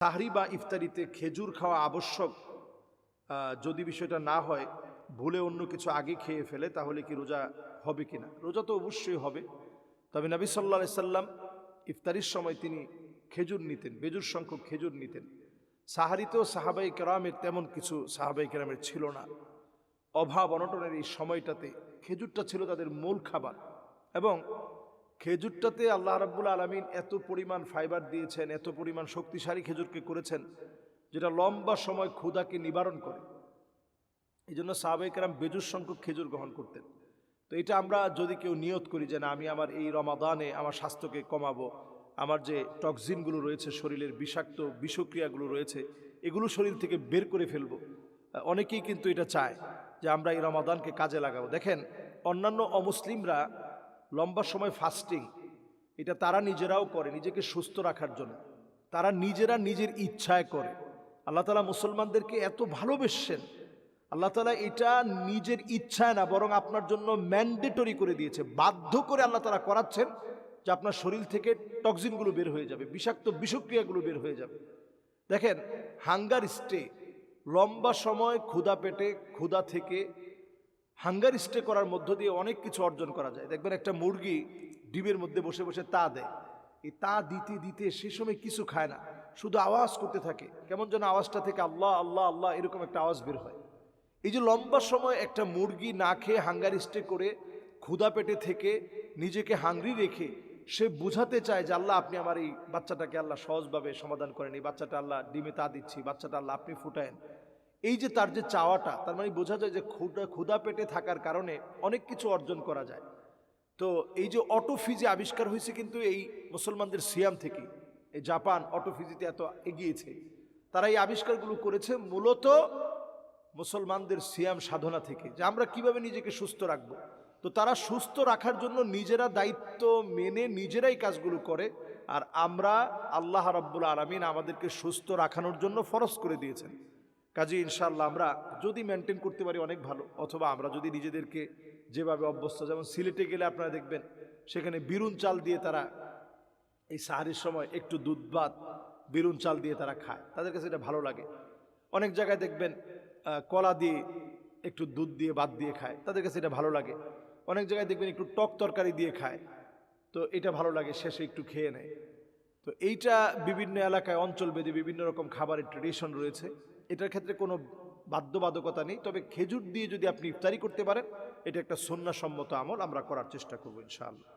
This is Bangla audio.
সাহরি বা ইফতারিতে খেজুর খাওয়া আবশ্যক যদি বিষয়টা না হয়, ভুলে অন্য কিছু আগে খেয়ে ফেলে, তাহলে কি রোজা হবে কিনা? রোজা তো অবশ্যই হবে। তবে নবী সাল্লাল্লাহু আলাইহি সাল্লাম ইফতারির সময় তিনি খেজুর নিতেন, বেজুর সংখ্যক খেজুর নিতেন। সাহারিতেও সাহাবাই কেরামের তেমন কিছু সাহাবাই কেরামের ছিল না। অভাব অনটনের এই সময়টাতে খেজুরটা ছিল তাদের মূল খাবার, এবং খেজুরটাতে আল্লাহ রাব্বুল আলামিন এত পরিমাণ ফাইবার দিয়েছেন, এত পরিমাণ শক্তিশালী খেজুরকে করেছেন, যেটা লম্বা সময় ক্ষুধাকে নিবারণ করে। এই জন্য সাহাবায়ে কেরাম বেজুর সংখ্যক খেজুর গ্রহণ করতেন। তো এটা আমরা যদি কেউ নিয়ত করি যে না, আমি আমার এই রমাদানে আমার স্বাস্থ্যকে কমাবো, আমার যে টক্সিনগুলো রয়েছে শরীরের, বিষাক্ত বিষক্রিয়াগুলো রয়েছে, এগুলো শরীর থেকে বের করে ফেলবো। অনেকেই কিন্তু এটা চায় যে আমরা এই রমাদানকে কাজে লাগাবো। দেখেন, অন্যান্য অমুসলিমরা লম্বা সময় ফাস্টিং, এটা তারা নিজেরাও করে নিজেকে সুস্থ রাখার জন্য, তারা নিজেরা নিজের ইচ্ছায় করে। আল্লাহ তাআলা মুসলমানদেরকে এত ভালোবেসেন, আল্লাহ তাআলা এটা নিজের ইচ্ছায় না, বরং আপনার জন্য ম্যান্ডেটরি করে দিয়েছে, বাধ্য করে আল্লাহ তাআলা করাচ্ছেন যে আপনার শরীর থেকে টক্সিনগুলো বের হয়ে যাবে, বিষাক্ত বিষক্রিয়াগুলো বের হয়ে যাবে। দেখেন, হাঙ্গার স্টে, লম্বা সময় ক্ষুধা পেটে, ক্ষুধা থেকে হাঙ্গার স্টে করার মধ্য দিয়ে অনেক কিছু অর্জন করা যায়। দেখবেন একটা মুরগি ডিমের মধ্যে বসে বসে তা দেয়, এই তা দিতে দিতে সে সময় কিছু খায় না, শুধু আওয়াজ করতে থাকে, কেমন যেন আওয়াজটা থেকে আল্লাহ আল্লাহ আল্লাহ এরকম একটা আওয়াজ বের হয়। এই যে লম্বা সময় একটা মুরগি না খেয়ে হাঙ্গার স্টে করে ক্ষুধা পেটে থেকে নিজেকে হাংরি রেখে সে বুঝাতে চায় যে আল্লাহ আপনি আমার এই বাচ্চাটাকে আল্লাহ সহজভাবে সমাধান করেন, এই বাচ্চাটা আল্লাহ ডিমে তা দিচ্ছি, বাচ্চাটা আল্লাহ আপনি ফুটায়েন। এই যে তার যে চাওয়াটা, তার মানে বোঝা যায় যে ক্ষুধা পেটে থাকার কারণে অনেক কিছু অর্জন করা যায়। তো এই যে অটোফিজি আবিষ্কার হয়েছে কিন্তু এই মুসলমানদের সিয়াম থেকে। এই জাপান অটোফিজিতে এত এগিয়েছে, তারা এই আবিষ্কারগুলো করেছে মূলত মুসলমানদের সিয়াম সাধনা থেকে, যে আমরা কিভাবে নিজেকে সুস্থ রাখবো। তো তারা সুস্থ রাখার জন্য নিজেরা দায়িত্ব মেনে নিজেরাই কাজগুলো করে, আর আমরা আল্লাহ রাব্বুল আলামিন আমাদেরকে সুস্থ রাখানোর জন্য ফরজ করে দিয়েছেন। কাজে ইনশাআল্লাহ আমরা যদি মেনটেন করতে পারি অনেক ভালো, অথবা আমরা যদি নিজেদেরকে যেভাবে অভ্যস্ত, যেমন সিলেটে গেলে আপনারা দেখবেন সেখানে বিরুন চাল দিয়ে তারা এই সাহারির সময় একটু দুধ ভাত বিরুন চাল দিয়ে তারা খায়, তাদের কাছে এটা ভালো লাগে। অনেক জায়গায় দেখবেন কলা দিয়ে একটু দুধ দিয়ে ভাত দিয়ে খায়, তাদের কাছে এটা ভালো লাগে। অনেক জায়গায় দেখবেন একটু টক তরকারি দিয়ে খায়, তো এটা ভালো লাগে, শেষে একটু খেয়ে নেয়। তো এইটা বিভিন্ন এলাকায় অঞ্চল ভেদে বিভিন্ন রকম খাবারের ট্রেডিশন রয়েছে, এটার ক্ষেত্রে কোনো বাধ্যবাধকতা নেই। তবে খেজুর দিয়ে যদি আপনি ইফতারি করতে পারেন, এটা একটা সুন্নাহসম্মত আমল, আমরা করার চেষ্টা করবো ইনশাআল্লাহ।